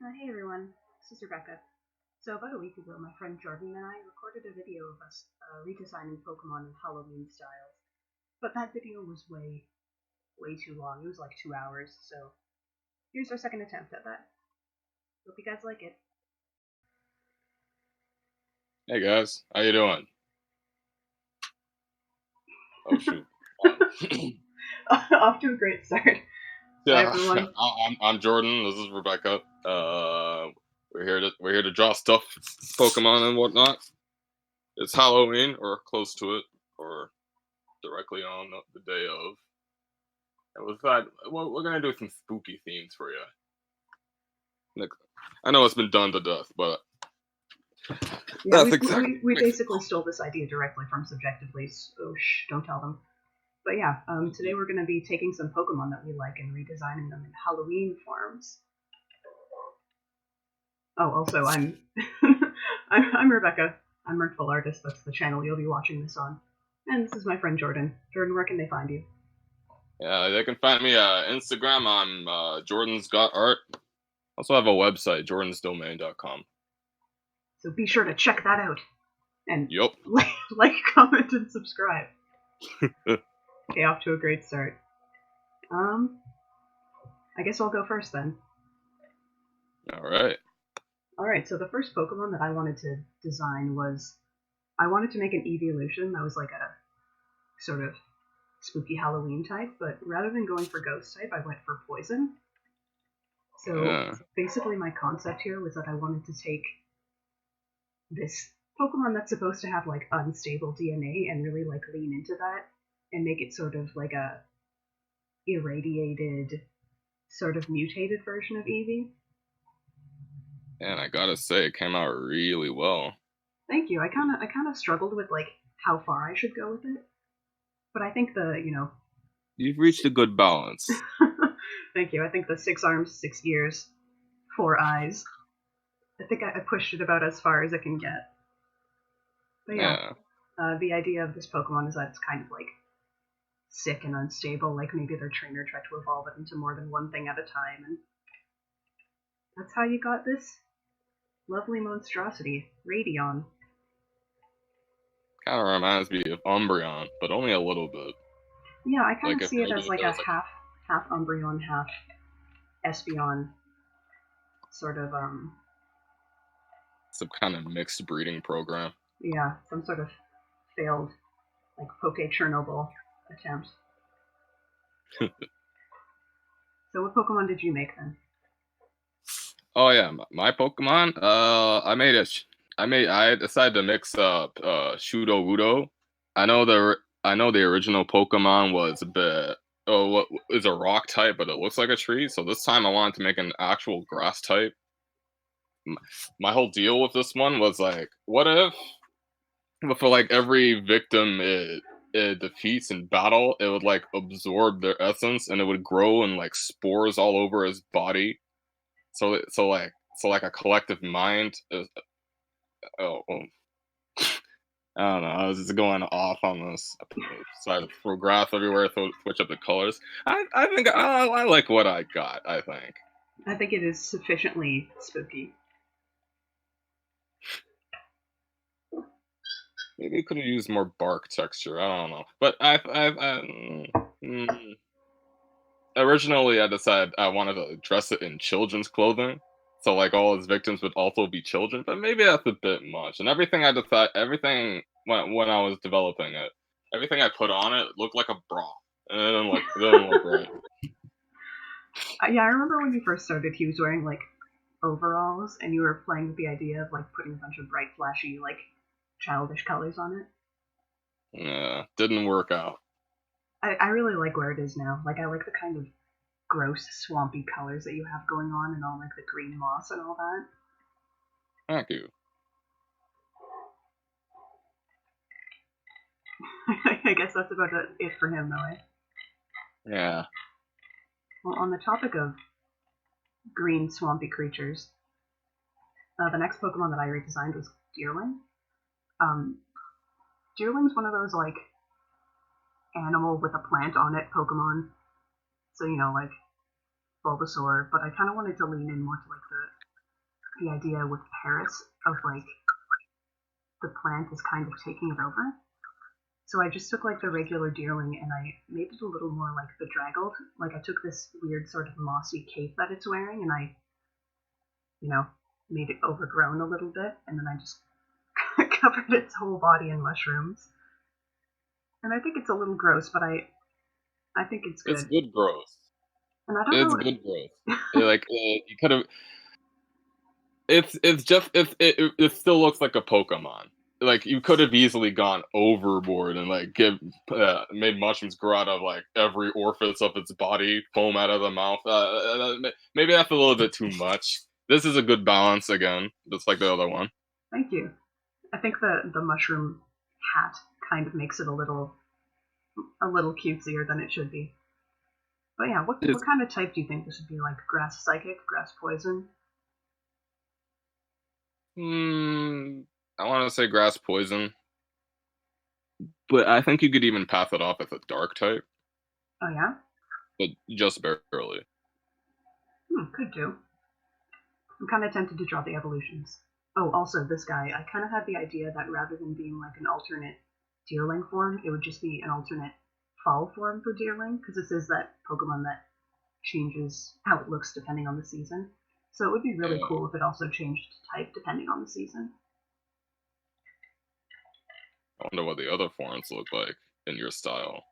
Hey everyone, this is Rebecca. So about a week ago, my friend Jordan and I recorded a video of us redesigning Pokemon in Halloween styles. But that video was way too long. It was like 2 hours, so here's our second attempt at that. Hope you guys like it. Hey guys, how you doing? Oh shoot. Off to a great start. Hi Yeah, everyone. I'm Jordan. This is Rebecca. We're here to draw stuff, Pokemon and whatnot. It's Halloween or close to it, or directly on the day of. And with that, we're gonna do some spooky themes for you. Like, I know it's been done to death, but Yeah, that's we, exactly we, we makes it basically stole this idea directly from Subjectively, so shh, don't tell them. But yeah, today we're going to be taking some Pokemon that we like and redesigning them in Halloween forms. Oh, also, I'm I'm Rebecca. I'm Mirthful Artist. That's the channel you'll be watching this on. And this is my friend Jordan. Jordan, where can they find you? Yeah, they can find me Instagram. I'm JordansGotArt. Also have a website, jordansdomain.com. So be sure to check that out. And Yup. like, comment, and subscribe. Okay, off to a great start. I guess I'll go first then. All right. Alright, so the first Pokemon that I wanted to design was I wanted to make an evolution that was like a sort of spooky Halloween type, but rather than going for ghost type, I went for poison. So Yeah. basically, my concept here was that I wanted to take this Pokemon that's supposed to have like unstable DNA and really like lean into that and make it sort of like a irradiated, sort of mutated version of Eevee. And I gotta say, it came out really well. Thank you. I kind of struggled with like how far I should go with it, but I think You've reached a good balance. thank you. I think the 6 arms, 6 ears, 4 eyes. I think I pushed it about as far as it can get. But yeah, Yeah. the idea of this Pokemon is that it's kind of like sick and unstable, like maybe their trainer tried to evolve it into more than one thing at a time, and that's how you got this lovely monstrosity, Radion. Kind of reminds me of Umbreon, but only a little bit. Yeah, I kind Like of if see it maybe as if like there a was like half Umbreon, half Espeon sort of some kind of mixed breeding program. yeah, some sort of failed like Poke Chernobyl attempt. So what Pokemon did you make then? Oh yeah, my Pokemon. I decided to mix up Soodowoodo. I know the original Pokemon was a bit. Oh, what is a rock type, but it looks like a tree. So this time I wanted to make an actual grass type. M- My whole deal with this one was like, what if but for like every victim it defeats in battle, it would like absorb their essence and it would grow in like spores all over his body. So like a collective mind is oh, I don't know. I was just going off on this. So I throw grass everywhere, switch up the colors. I think I like what I got. I think I think it is sufficiently spooky. maybe it could have used more bark texture. I don't know, but originally I decided I wanted to dress it in children's clothing, so like all his victims would also be children. But maybe that's a bit much. And everything when I was developing it, everything I put on it looked like a bra, and it didn't look right. Yeah, I remember when you first started, he was wearing like overalls, and you were playing with the idea of like putting a bunch of bright, flashy, like childish colors on it. Yeah, didn't work out. I really like where it is now. Like I like the kind of gross, swampy colors that you have going on, and all like the green moss and all that. Thank you. I guess that's about it for him, though. Eh? Yeah. Well, on the topic of green, swampy creatures, the next Pokemon that I redesigned was Deerling. Um, Deerling's one of those like animal with a plant on it Pokemon. So like Bulbasaur, but I kind of wanted to lean in more to like the idea with Paris of like the plant is kind of taking it over. So I just took like the regular Deerling and I made it a little more like bedraggled. Like I took this weird sort of mossy cape that it's wearing and I, made it overgrown a little bit, and then I just covered its whole body in mushrooms. And I think it's a little gross, but I think it's good. It's good growth. And I don't know. It's good growth. You could have. It still looks like a Pokemon. Like you could have easily gone overboard and like made mushrooms grow out of like every orifice of its body, foam out of the mouth. Maybe that's a little bit too much. This is a good balance again, just like the other one. Thank you. I think the mushroom hat kind of makes it a little cutesier than it should be. But yeah, what kind of type do you think this would be? Like grass psychic, grass poison? I want to say grass poison, but I think you could even pass it off as a dark type. Oh yeah, but just barely. Could do. I'm kind of tempted to draw the evolutions. Oh, also this guy, I kind of had the idea that rather than being like an alternate Deerling form, it would just be an alternate fall form for Deerling, because this is that Pokemon that changes how it looks depending on the season. So it would be really cool if it also changed type depending on the season. I wonder what the other forms look like in your style.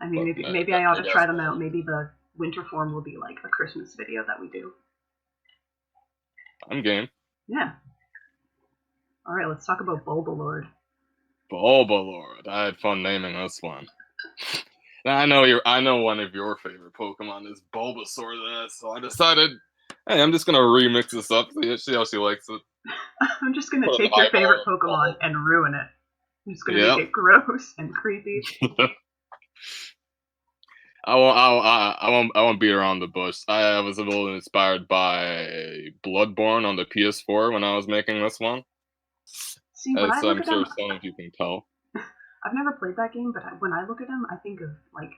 I mean, maybe I ought to try them out. Maybe the winter form will be like a Christmas video that we do. I'm game. Yeah. All right, let's talk about Bulbalord. Bulbalord. I had fun naming this one. Now, I know one of your favorite Pokemon is Bulbasaur, so I decided, hey, I'm just gonna remix this up, see how she likes it. I'm just gonna take your favorite Pokemon and ruin it. I'm just gonna make it gross and creepy. I won't beat around the bush. I was a little inspired by Bloodborne on the PS4 when I was making this one. See, when I look at sure them, some of you can tell. I've never played that game, but when I look at them, I think of like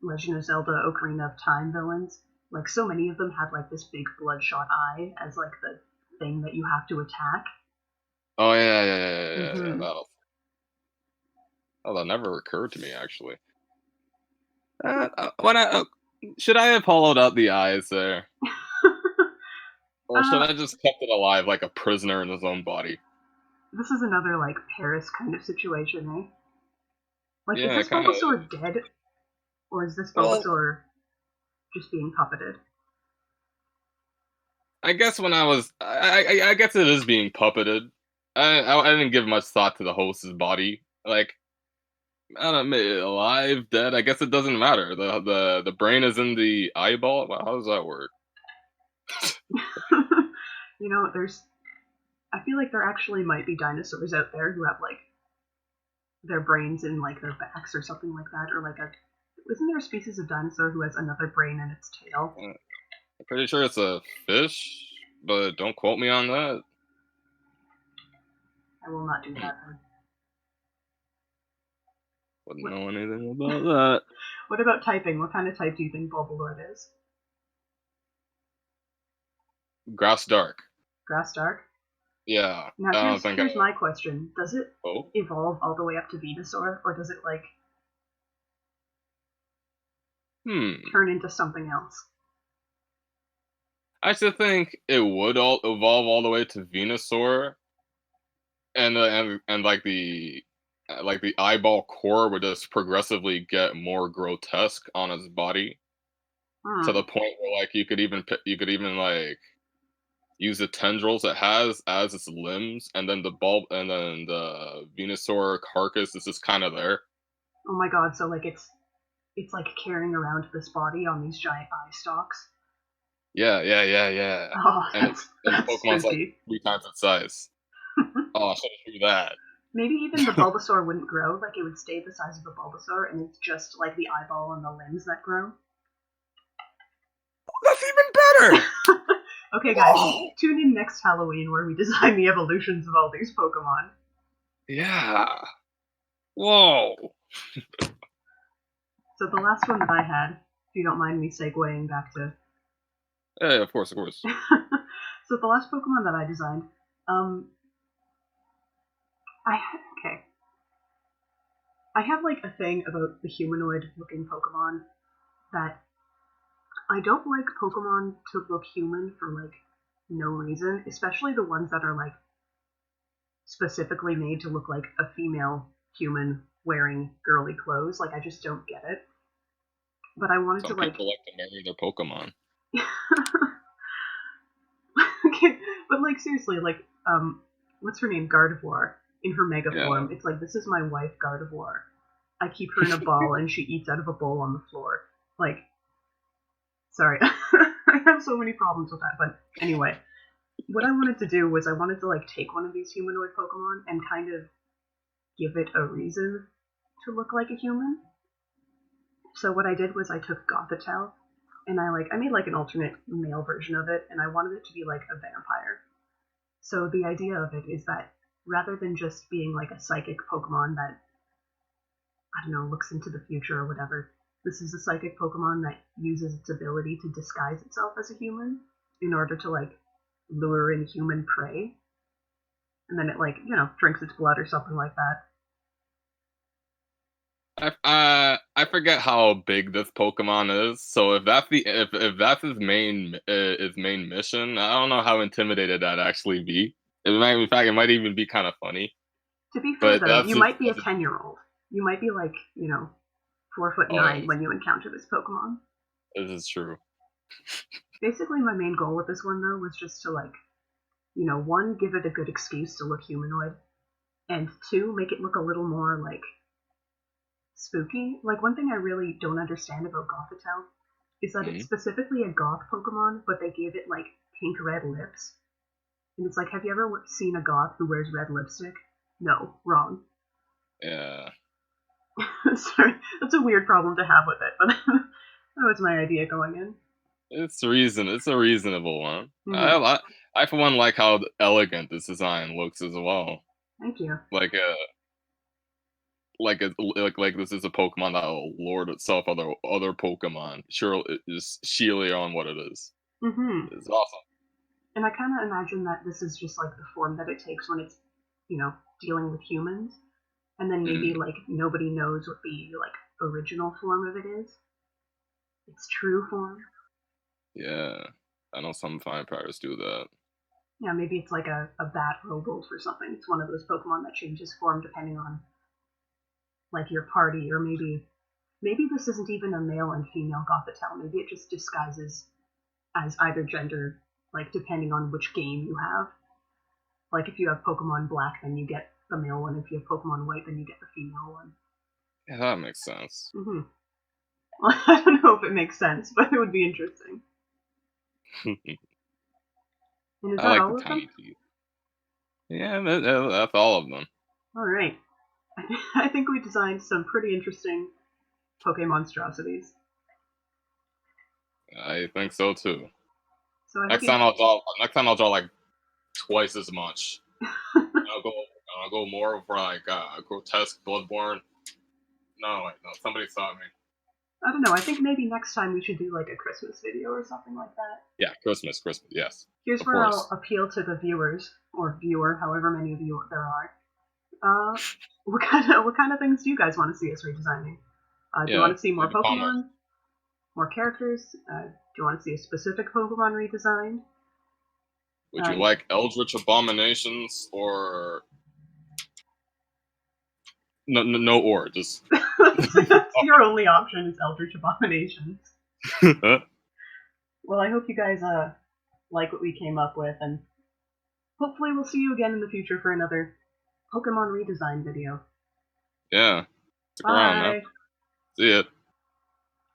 Legend of Zelda Ocarina of Time villains. Like so many of them had like this big bloodshot eye as like the thing that you have to attack. Oh yeah. That never occurred to me actually. Should I have hollowed out the eyes there? Or should I just kept it alive like a prisoner in his own body? This is another like Paris kind of situation, eh? Like, is this Bulbasaur dead? Or is this Bulbasaur just being puppeted? I guess I guess it is being puppeted. I didn't give much thought to the host's body. Like, I don't know, alive, dead. I guess it doesn't matter. The brain is in the eyeball. How does that work? I feel like there actually might be dinosaurs out there who have like their brains in like their backs or something like that, or like isn't there a species of dinosaur who has another brain in its tail? I'm pretty sure it's a fish, but don't quote me on that. I will not do that then. Wouldn't know anything about that. What about typing? What kind of type do you think Bulbalord is? Grass dark. Grass dark? Yeah. Now here's my question. Does it evolve all the way up to Venusaur, or does it like turn into something else? I should think it would evolve all the way to Venusaur, and like the eyeball core would just progressively get more grotesque on its body, to the point where like you could even like use the tendrils it has as its limbs, and then the Venusaur carcass is just kind of there. Oh my god! So like it's like carrying around this body on these giant eye stalks. Yeah. Oh, and Pokemon's like 3 times its size. Oh, I should have threw that. Maybe even the Bulbasaur wouldn't grow, like it would stay the size of a Bulbasaur, and it's just like the eyeball and the limbs that grow. That's even better! Okay, guys, tune in next Halloween where we design the evolutions of all these Pokemon. Yeah. Whoa. So the last one that I had, if you don't mind me segueing back to... Yeah, of course. So the last Pokemon that I designed, okay. I have like a thing about the humanoid-looking Pokemon that I don't like Pokemon to look human for like no reason, especially the ones that are like specifically made to look like a female human wearing girly clothes. Like I just don't get it. But I wanted to Some like people like to marry their Pokemon. okay, but like seriously, like what's her name? Gardevoir in her mega Yeah. form. It's like this is my wife Gardevoir. I keep her in a ball and she eats out of a bowl on the floor. Like, sorry, I have so many problems with that. But anyway, what I wanted to do was I wanted to like take one of these humanoid Pokemon and kind of give it a reason to look like a human. So what I did was I took Gothitelle and I made like an alternate male version of it, and I wanted it to be like a vampire. So the idea of it is that rather than just being like a psychic Pokemon that, I don't know, looks into the future or whatever, this is a psychic Pokemon that uses its ability to disguise itself as a human in order to like lure in human prey. And then it like, drinks its blood or something like that. I forget how big this Pokemon is. So if that's if that's his main mission, I don't know how intimidated that'd actually be. In fact, it might even be kind of funny. To be fair But though, you might be a that's 10-year-old. You might be like, 4'9" oh, when you encounter this Pokemon. this is true. Basically, my main goal with this one though was just to like, one, give it a good excuse to look humanoid, and two, make it look a little more like spooky. Like one thing I really don't understand about Gothitelle is that it's Hmm. specifically a goth Pokemon, but they gave it like pink red lips. And it's like, have you ever seen a goth who wears red lipstick? No, wrong. Yeah, Sorry, that's a weird problem to have with it, but that was my idea going in. it's a reasonable one. Mm-hmm. I for one like how elegant this design looks as well. Thank you. Like like this is a Pokemon that will lord itself other Pokemon. Sure, it is sheerly on what it is. Mm-hmm. It's awesome. And I kind of imagine that this is just like the form that it takes when it's, dealing with humans. And then maybe Mm, like nobody knows what the like original form of it is. Its true form. yeah, I know some vampires do that. Yeah, maybe it's like a bat robolt or something. It's one of those Pokemon that changes form depending on like your party, or maybe this isn't even a male and female Gothitelle. Maybe it just disguises as either gender, like depending on which game you have. Like if you have Pokemon Black, then you get the male one. If you have Pokemon White, then you get the female one. Yeah, that makes sense. Mm-hmm. Well, I don't know if it makes sense, but it would be interesting. And is I that like the all of them? tiny teeth. Yeah, that's all of them. All right. I think we designed some pretty interesting Pokemon monstrosities. I think so too. So I hope you. Next time I'll draw like twice as much. I'll go more for like grotesque Bloodborne. No, wait, no, somebody saw me. I don't know. I think maybe next time we should do like a Christmas video or something like that. Yeah, Christmas, yes, Here's of where I'll course. appeal to the viewers or viewer, however many of you there are. Uh, what kind of things do you guys want to see us redesigning? Do you want Yeah, to see more leave a comment. Pokemon, more characters? Do you want to see a specific Pokemon redesigned? Would you like Eldritch Abominations or no or just That's your only option is Eldritch Abominations. yeah, Well, I hope you guys like what we came up with, and hopefully we'll see you again in the future for another Pokemon redesign video. stick around, man. Bye! See ya.